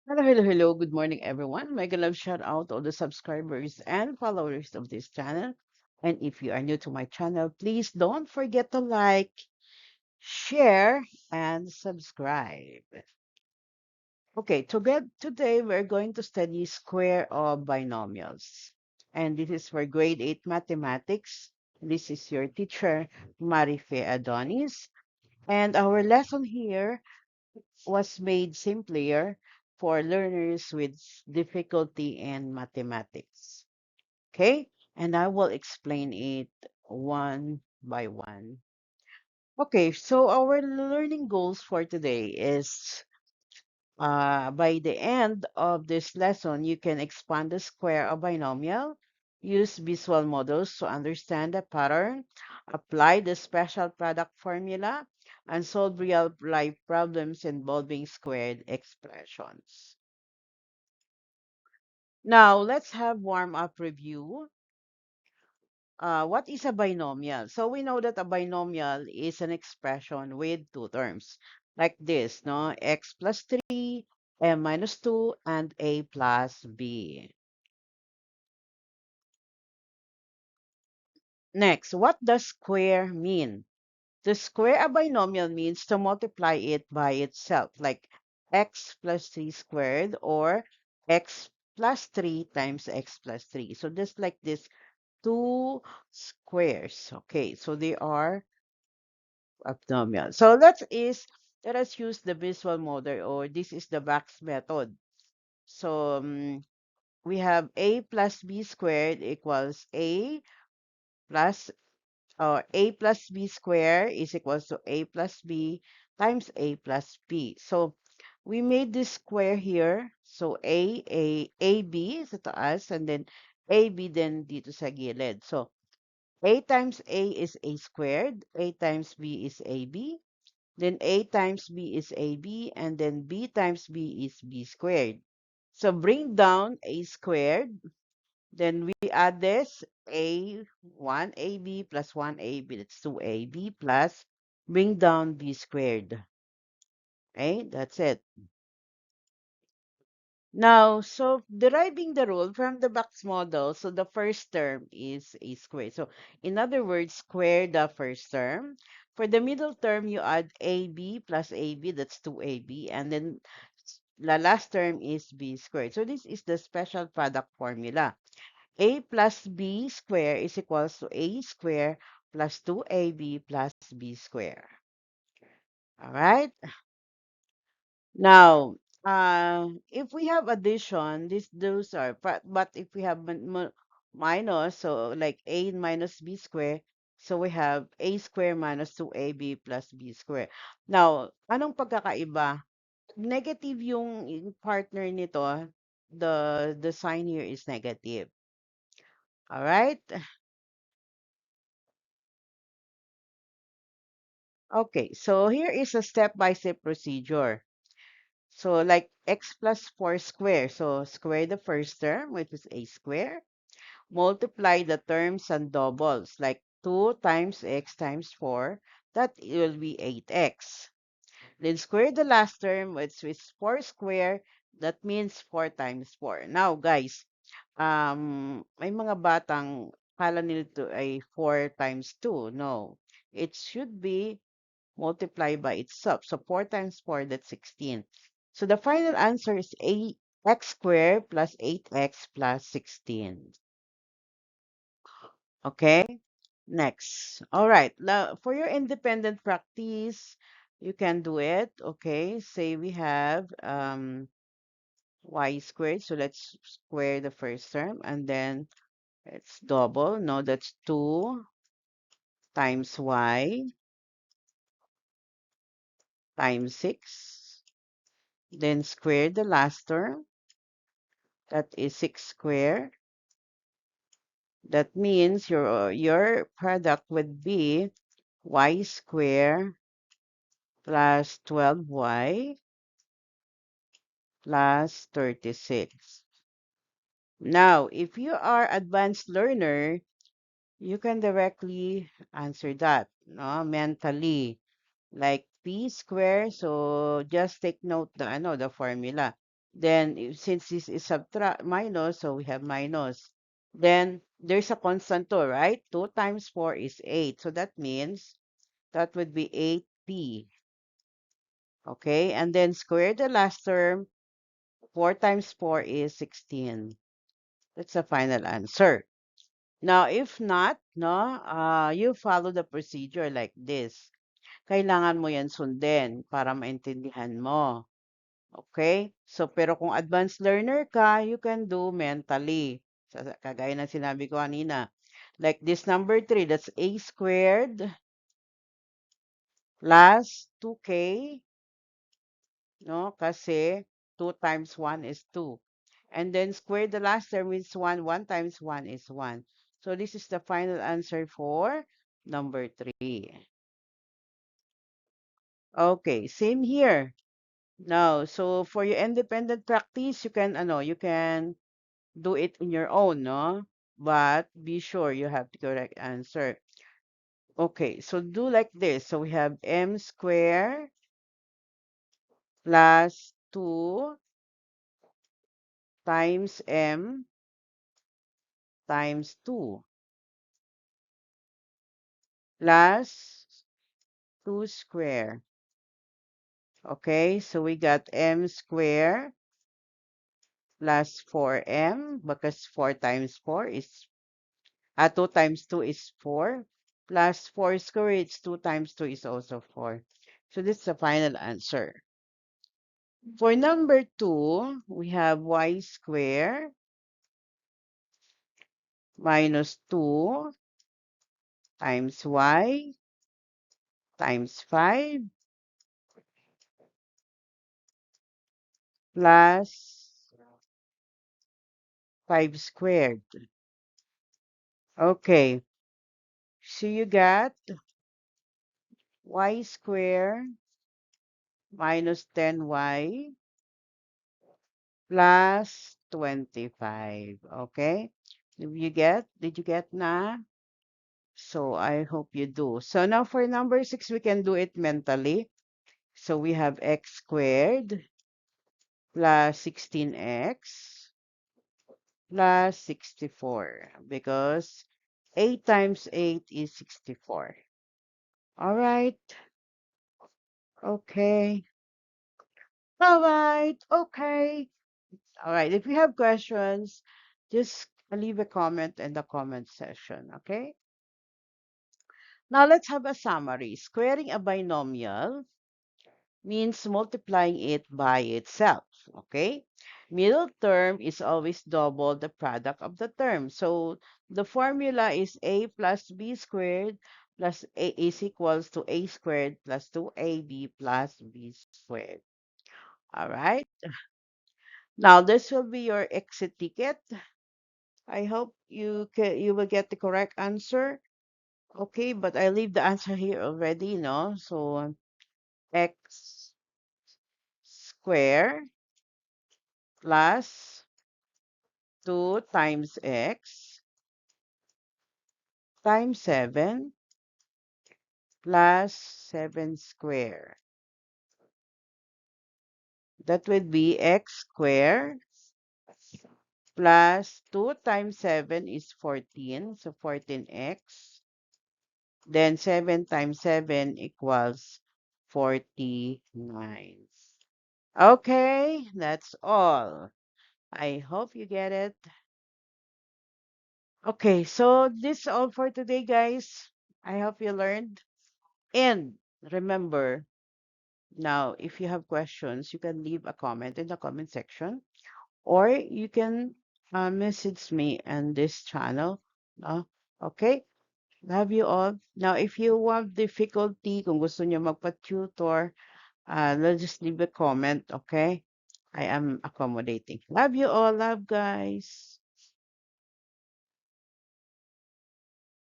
Hello, hello, hello. Good morning, everyone. Mega love shout out to all the subscribers and followers of this channel. And if you are new to my channel, please don't forget to like, share, and subscribe. Okay, today we're going to study square of binomials. And this is for grade 8 mathematics. This is your teacher, Marife Adonis. And our lesson here was made simpler for learners with difficulty in mathematics. Okay? And I will explain it one by one. Okay, so our learning goals for today is by the end of this lesson, you can expand the square of binomial, use visual models to understand the pattern, apply the special product formula, and solve real-life problems involving squared expressions. Now, let's have warm-up review. What is a binomial? So we know that a binomial is an expression with two terms, like this, no? X plus 3, m minus 2, and a plus b. Next, what does square mean? To square a binomial means to multiply it by itself, like x plus 3 squared or x plus 3 times x plus 3. So just like this, two squares. Okay, so they are abdominal. So let us use the visual model, or this is the box method. So we have a plus b squared equals a plus or a plus b squared is equals to a plus b times a plus b. So we made this square here. So a b sa taas and then ab then dito sa gilid. So a times a is a squared, a times b is ab, then a times b is ab, and then b times b is b squared. So bring down a squared, then we add this a 1ab plus 1ab, that's 2ab plus bring down b squared. Okay, that's it. Now, so deriving the rule from the box model, so the first term is a square. So in other words, square the first term. For the middle term, you add ab plus ab, that's 2ab, and then the last term is b squared. So this is the special product formula. A plus b square is equals to a square plus 2ab plus b square. All right? Now, if we have addition, those are, but if we have minus, so like a minus b square, so we have a square minus 2ab plus b square. Now, anong pagkakaiba? Negative yung partner nito, the sign here is negative. All right? Okay, so here is a step-by-step procedure. So like x plus 4 square. So square the first term, which is a square. Multiply the terms and doubles, like 2 times x times 4. That will be 8x. Then square the last term, which is 4 square. That means 4 times 4. Now, guys, may mga batang kala nito ay 4 times 2. No, it should be multiplied by itself. So 4 times 4, that's 16. So the final answer is x squared plus 8x plus 16. Okay, next. All right, now for your independent practice, you can do it. Okay, say we have y squared. So let's square the first term and then it's double. No, that's 2 times y times 6. Then square the last term. That is 6 squared. That means your product would be y squared plus 12y plus 36. Now, if you are advanced learner, you can directly answer that, no, mentally. Like p squared, so just take note the formula. Then since this is subtract minus, so we have minus. Then there's a constant 2, right? 2 times 4 is 8. So that means that would be 8p. Okay, and then square the last term. 4 times 4 is 16. That's the final answer. Now, if not, no, you follow the procedure like this. Kailangan mo yan sundin para maintindihan mo. Okay? So, pero kung advanced learner ka, you can do mentally. Kagaya ng sinabi ko kanina. Like this number 3, that's a squared plus 2k, no? Kasi 2 times 1 is 2. And then square the last term is 1. 1 times 1 is 1. So, this is the final answer for number 3. Okay, same here. Now, so for your independent practice, you can do it in your own, no? But be sure you have the correct answer. Okay, so do like this. So we have m squared plus 2 times m times 2 plus 2 square. Okay, so we got m squared plus 4m because 4 times 4 is 2 times 2 is 4 plus 4 squared, it's 2 times 2 is also 4. So this is the final answer. For number 2, we have y squared minus 2 times y times 5 plus 5 squared. Okay, so you got y squared minus 10y plus 25. Okay, did you get na? So I hope you do. So now for number 6, we can do it mentally. So we have x squared plus 16x plus 64 because 8 times 8 is 64. All right. Okay. All right. Okay. All right. If you have questions, just leave a comment in the comment section. Okay. Now let's have a summary. Squaring a binomial means multiplying it by itself, okay? Middle term is always double the product of the term. So the formula is a plus b squared plus a is equals to a squared plus 2ab plus b squared. All right. Now this will be your exit ticket. I hope you will get the correct answer. Okay, but I leave the answer here already, no? So x square plus 2 times x times 7 plus 7 square. That would be x square plus 2 times 7 is 14. So 14x. Then 7 times 7 equals 49. Okay, that's all. I hope you get it. Okay, so this is all for today, guys. I hope you learned. And remember, now, if you have questions, you can leave a comment in the comment section or you can message me on this channel. Okay? Love you all. Now, if you have difficulty, kung gusto niyo magpa-tutor, just leave a comment, okay? I am accommodating. Love you all. Love, guys.